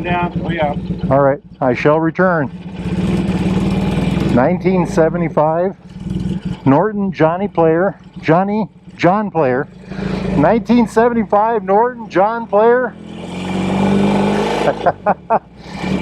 down. Oh yeah. All right, I shall return. 1975 Norton John Player. 1975 Norton John Player.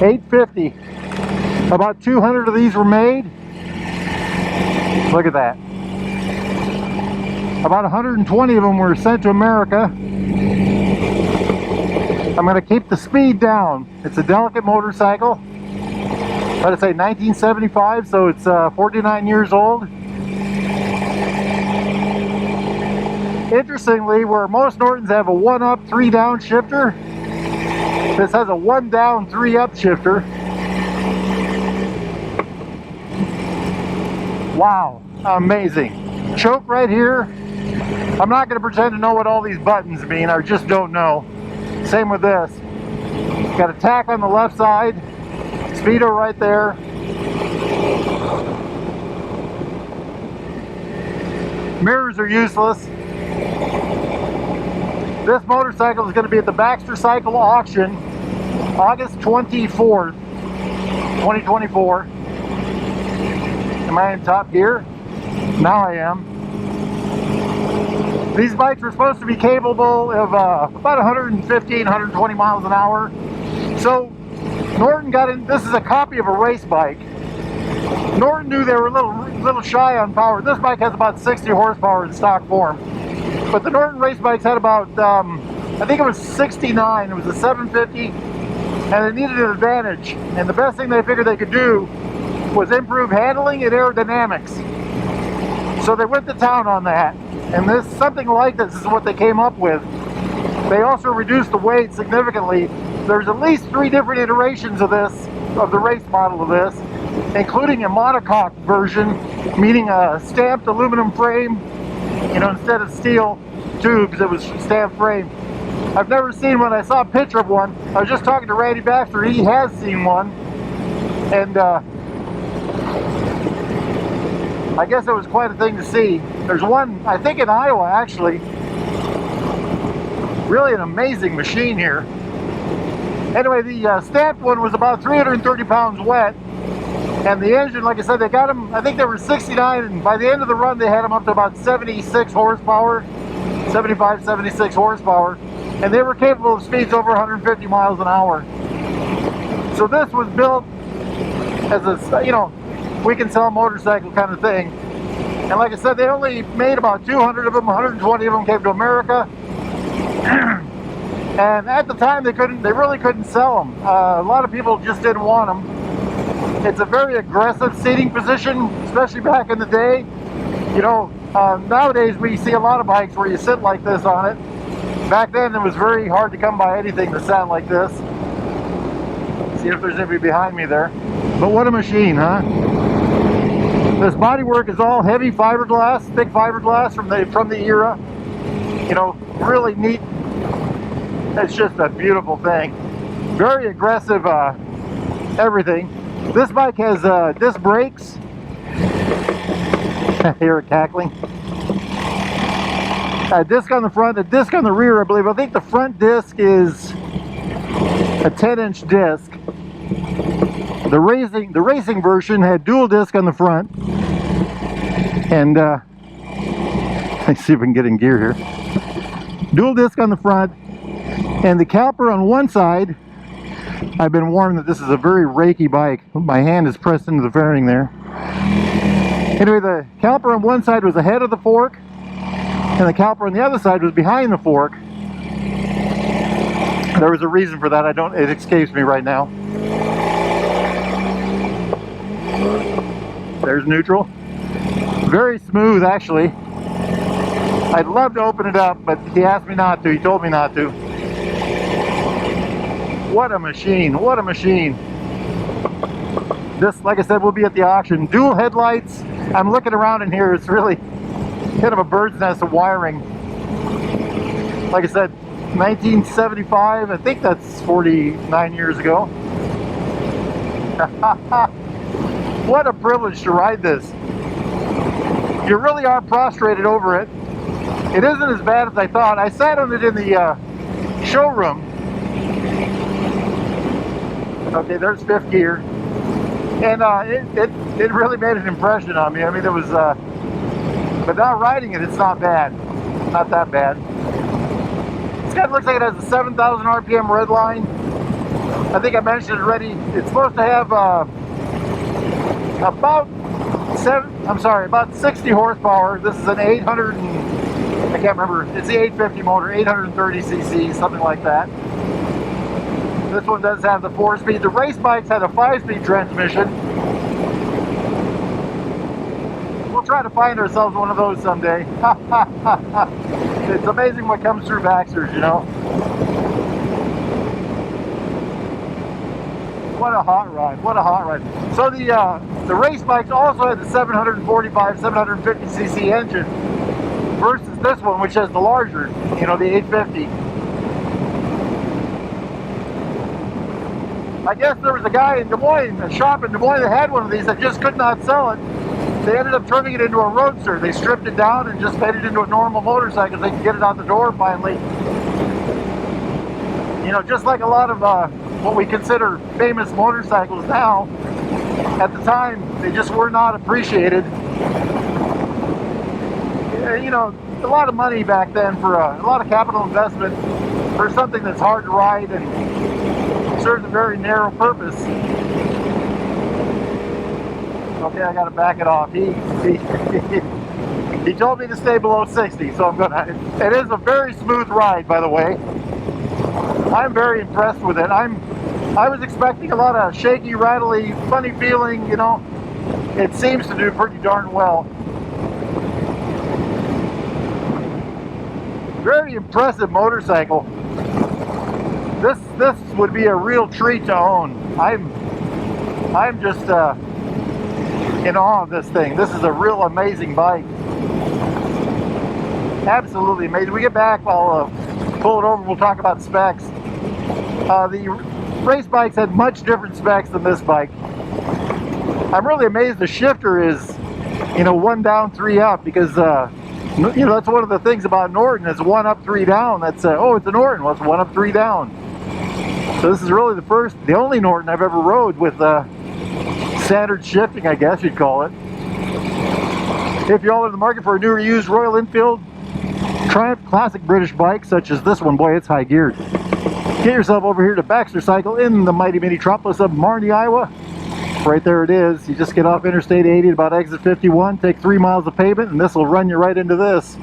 850. About 200 of these were made. Look at that. About 120 of them were sent to America. I'm going to keep the speed down. It's a delicate motorcycle. Let us say 1975, so it's 49 years old. Interestingly, where most Nortons have a 1-up, 3-down shifter, this has a 1-down, 3-up shifter. Wow, amazing. Choke right here. I'm not going to pretend to know what all these buttons mean. I just don't know. Same with this. Got a tack on the left side. Speedo right there. Mirrors are useless. This motorcycle is going to be at the Baxter Cycle Auction August 24th, 2024. Am I in top gear? Now I am. These bikes are supposed to be capable of about 115, 120 miles an hour. So Norton got in. This is a copy of a race bike. Norton knew they were a little shy on power. This bike has about 60 horsepower in stock form. But the Norton race bikes had about, I think it was 69. It was a 750, and they needed an advantage. And the best thing they figured they could do was improve handling and aerodynamics. So they went to town on that. And something like this is what they came up with. They also reduced the weight significantly. There's at least 3 different iterations of this, of the race model of this, including a monocoque version, meaning a stamped aluminum frame. You know, instead of steel tubes, it was stamped frame. I've never seen one. I saw a picture of one. I was just talking to Randy Baxter. He has seen one. And I guess it was quite a thing to see. There's one, I think in Iowa actually. Really an amazing machine here. Anyway, the stamped one was about 330 pounds wet. And the engine, like I said, they got them, I think they were 69, and by the end of the run they had them up to about 76 horsepower, 75, 76 horsepower, and they were capable of speeds over 150 miles an hour. So this was built as a, you know, we can sell a motorcycle kind of thing. And like I said, they only made about 200 of them, 120 of them came to America. And at the time they really couldn't sell them. A lot of people just didn't want them. It's a very aggressive seating position, especially back in the day. You know, nowadays we see a lot of bikes where you sit like this on it. Back then it was very hard to come by anything that sat like this. See if there's anybody behind me there. But what a machine, huh? This bodywork is all heavy fiberglass, thick fiberglass from the era. You know, really neat. It's just a beautiful thing. Very aggressive everything. This bike has disc brakes. Hear it cackling. A disc on the front, a disc on the rear, I believe. I think the front disc is a 10-inch disc. The racing version had dual disc on the front. And let's see if we can get in gear here. Dual disc on the front, and the caliper on one side. I've been warned that this is a very raky bike. My hand is pressed into the fairing there. Anyway, the caliper on one side was ahead of the fork, and the caliper on the other side was behind the fork. There was a reason for that. It escapes me right now. There's neutral. Very smooth, actually. I'd love to open it up, but he asked me not to. He told me not to. What a machine, what a machine. This, like I said, will be at the auction. Dual headlights. I'm looking around in here. It's really kind of a bird's nest of wiring. Like I said, 1975. I think that's 49 years ago. What a privilege to ride this. You really are prostrated over it. It isn't as bad as I thought. I sat on it in the showroom. Okay, there's fifth gear. And it really made an impression on me. I mean, it was, but now riding it, it's not bad. Not that bad. This guy looks like it has a 7,000 RPM red line. I think I mentioned it already. It's supposed to have about 60 horsepower. This is an 800 and, I can't remember. It's the 850 motor, 830 cc, something like that. This one does have the 4-speed. The race bikes had a 5-speed transmission. We'll try to find ourselves one of those someday. It's amazing what comes through Baxter's, you know. What a hot ride, what a hot ride. So the race bikes also had the 745, 750cc engine versus this one, which has the larger, you know, the 850. I guess there was a guy in Des Moines, a shop in Des Moines that had one of these that just could not sell it. They ended up turning it into a roadster. They stripped it down and just made it into a normal motorcycle so they could get it out the door finally. You know, just like a lot of what we consider famous motorcycles now, at the time, they just were not appreciated. You know, a lot of money back then for a lot of capital investment for something that's hard to ride and serves a very narrow purpose. Okay, I gotta back it off. He told me to stay below 60, so I'm gonna. It is a very smooth ride, by the way. I'm very impressed with it. I was expecting a lot of shaky, rattly, funny feeling, you know. It seems to do pretty darn well. Very impressive motorcycle. This would be a real treat to own. I'm just in awe of this thing. This is a real amazing bike. Absolutely amazing. When we get back, I'll pull it over. We'll talk about specs. The race bikes had much different specs than this bike. I'm really amazed the shifter is, you know, 1 down, 3 up, because you know, that's one of the things about Norton. It's 1 up, 3 down. That's oh, it's a Norton. Well, it's 1 up, 3 down. So this is really the only Norton I've ever rode with standard shifting, I guess you'd call it. If y'all are in the market for a new or used Royal Enfield Triumph classic British bike, such as this one, boy, it's high geared. Get yourself over here to Baxter Cycle in the mighty metropolis of Marne, Iowa. Right there it is. You just get off Interstate 80 at about exit 51, take 3 miles of pavement, and this will run you right into this.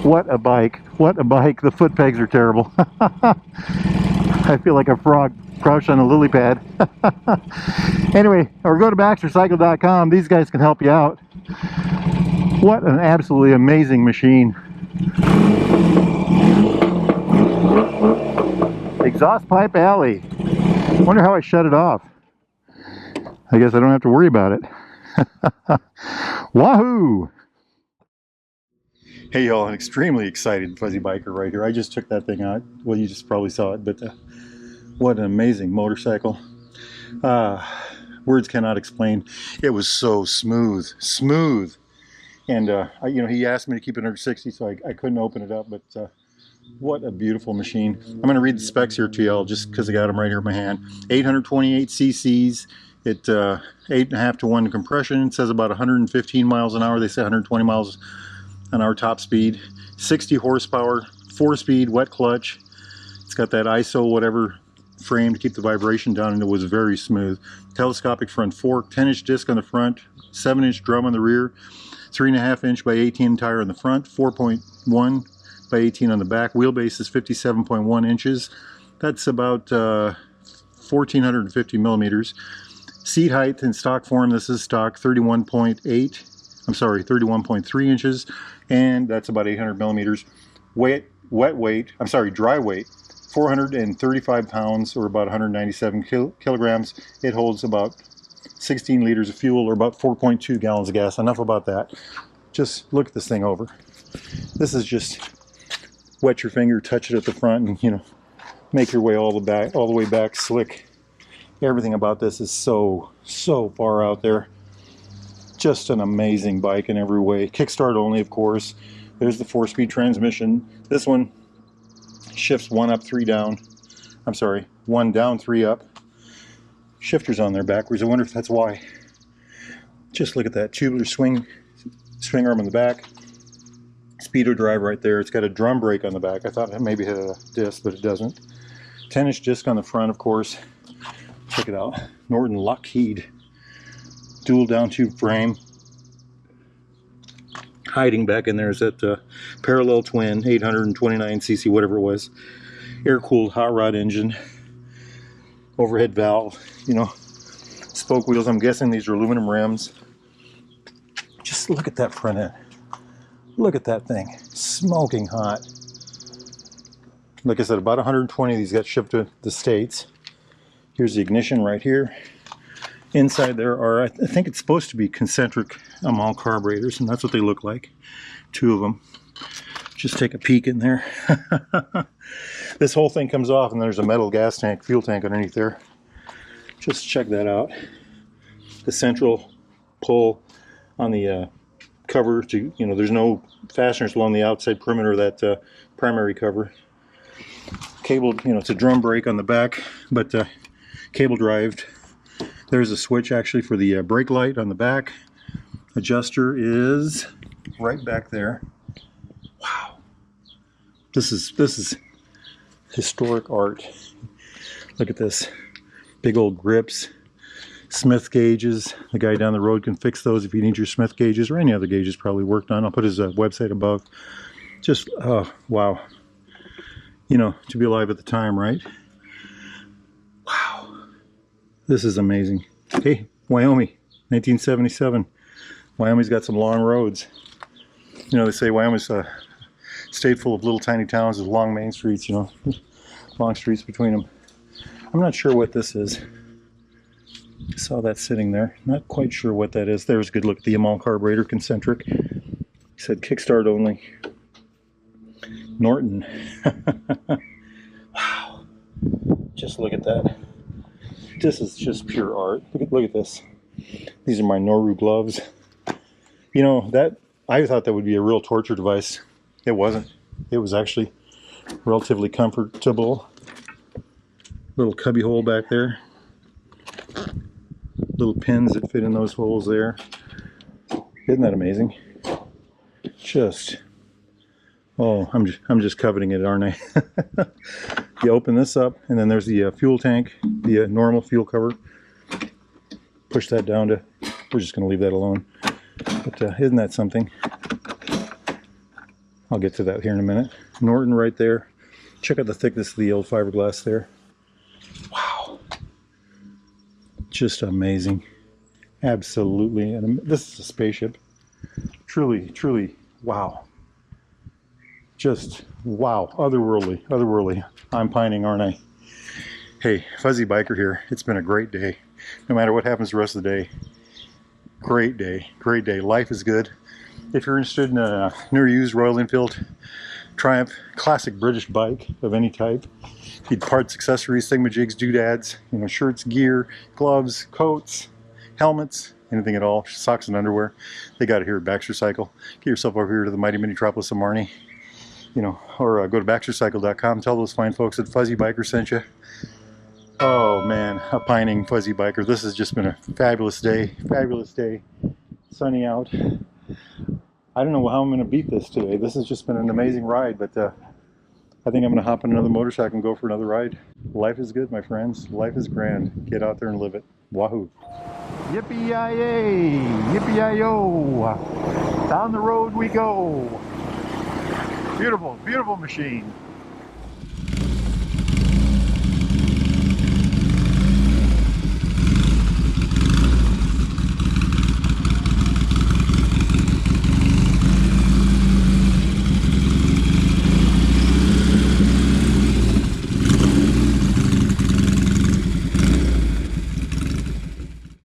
What a bike. What a bike. The foot pegs are terrible. I feel like a frog crouched on a lily pad. Anyway, or go to BaxterCycle.com. These guys can help you out. What an absolutely amazing machine. Exhaust pipe alley. Wonder how I shut it off. I guess I don't have to worry about it. Wahoo! Hey y'all, an extremely excited fuzzy biker right here. I just took that thing out. Well, you just probably saw it, but what an amazing motorcycle. Words cannot explain. It was so smooth. And you know, he asked me to keep it under 60, so I couldn't open it up, but what a beautiful machine. I'm going to read the specs here to y'all just because I got them right here in my hand. 828 cc's. It 8.5 to 1 compression. It says about 115 miles an hour. They say 120 miles an hour top speed. 60 horsepower, 4-speed, wet clutch. It's got that ISO whatever frame to keep the vibration down, and it was very smooth. Telescopic front fork, 10-inch disc on the front, 7-inch drum on the rear, 3.5-inch by 18 tire on the front, 4.1 by 18 on the back. Wheelbase is 57.1 inches. That's about 1,450 millimeters. Seat height in stock form, this is stock 31.3 inches, and that's about 800 millimeters. Dry weight, 435 pounds, or about 197 kilograms. It holds about 16 liters of fuel, or about 4.2 gallons of gas. Enough about that. Just look at this thing over. This is just wet your finger, touch it at the front, and, you know, make your way all the way back slick. Everything about this is so far out there. Just an amazing bike in every way. Kickstart only, of course. There's the 4-speed transmission. This one shifts 1 up, 3 down. I'm sorry, 1 down, 3 up. shifters on there backwards. I wonder if that's why. Just look at that tubular swing arm on the back. Speedo drive right there. It's got a drum brake on the back. I thought it maybe had a disc, but it doesn't. 10-inch disc on the front, of course. Check it out. Norton Lockheed. Dual down tube frame. Hiding back in there is that parallel twin 829cc, whatever it was. Air-cooled hot rod engine. Overhead valve. You know, spoke wheels. I'm guessing these are aluminum rims. Just look at that front end. Look at that thing. Smoking hot. Like I said, about 120 of these got shipped to the States. Here's the ignition right here. Inside there are, I think it's supposed to be concentric amount carburetors, and that's what they look like. 2 of them. Just take a peek in there. This whole thing comes off, and there's a metal gas tank, fuel tank underneath there. Just check that out. The central pull on the cover to, you know, there's no fasteners along the outside perimeter of that primary cover. Cabled, you know, it's a drum brake on the back, but cable drived. There's a switch actually for the brake light on the back. Adjuster is right back there. Wow, this is historic art. Look at this, big old grips. Smith gauges. The guy down the road can fix those if you need your Smith gauges, or any other gauges probably worked on. I'll put his website above. Just, oh, wow. You know, to be alive at the time, right? Wow. This is amazing. Okay, Wyoming, 1977. Wyoming's got some long roads. You know, they say Wyoming's a state full of little tiny towns with long main streets, you know, long streets between them. I'm not sure what this is. Saw that sitting there. Not quite sure what that is. There's a good look at the amount carburetor, concentric. He said kickstart only. Norton. Wow. Just look at that. This is just pure art. Look at this. These are my Noru gloves. You know, that I thought that would be a real torture device. It wasn't. It was actually relatively comfortable. Little cubby hole back there. Little pins that fit in those holes there. Isn't that amazing? Just, oh, I'm just coveting it, aren't I? You open this up, and then there's the fuel tank, the normal fuel cover. Push that down to, we're just going to leave that alone. But isn't that something? I'll get to that here in a minute. Norton right there. Check out the thickness of the old fiberglass there. Wow. Just amazing. Absolutely. And this is a spaceship. Truly, truly, wow. Just, wow. Otherworldly. I'm pining, aren't I? Hey, Fuzzy Biker here. It's been a great day. No matter what happens the rest of the day. Great day. Great day. Life is good. If you're interested in a new or used Royal Enfield Triumph classic British bike of any type, need parts, accessories, thingamajigs, doodads, you know, shirts, gear, gloves, coats, helmets, anything at all, socks and underwear, they got it here at Baxter Cycle. Get yourself over here to the mighty metropolis of Marnie, you know, or go to baxtercycle.com. Tell those fine folks that Fuzzy Biker sent you. Oh man, a pining Fuzzy Biker. This has just been a fabulous day. Sunny out. I don't know how I'm going to beat this today. This has just been an amazing ride, but I think I'm going to hop on another motorcycle and go for another ride. Life is good, my friends. Life is grand. Get out there and live it. Wahoo. Yippee-yi-yay! Yippee-yi-yo! Down the road we go. Beautiful, beautiful machine.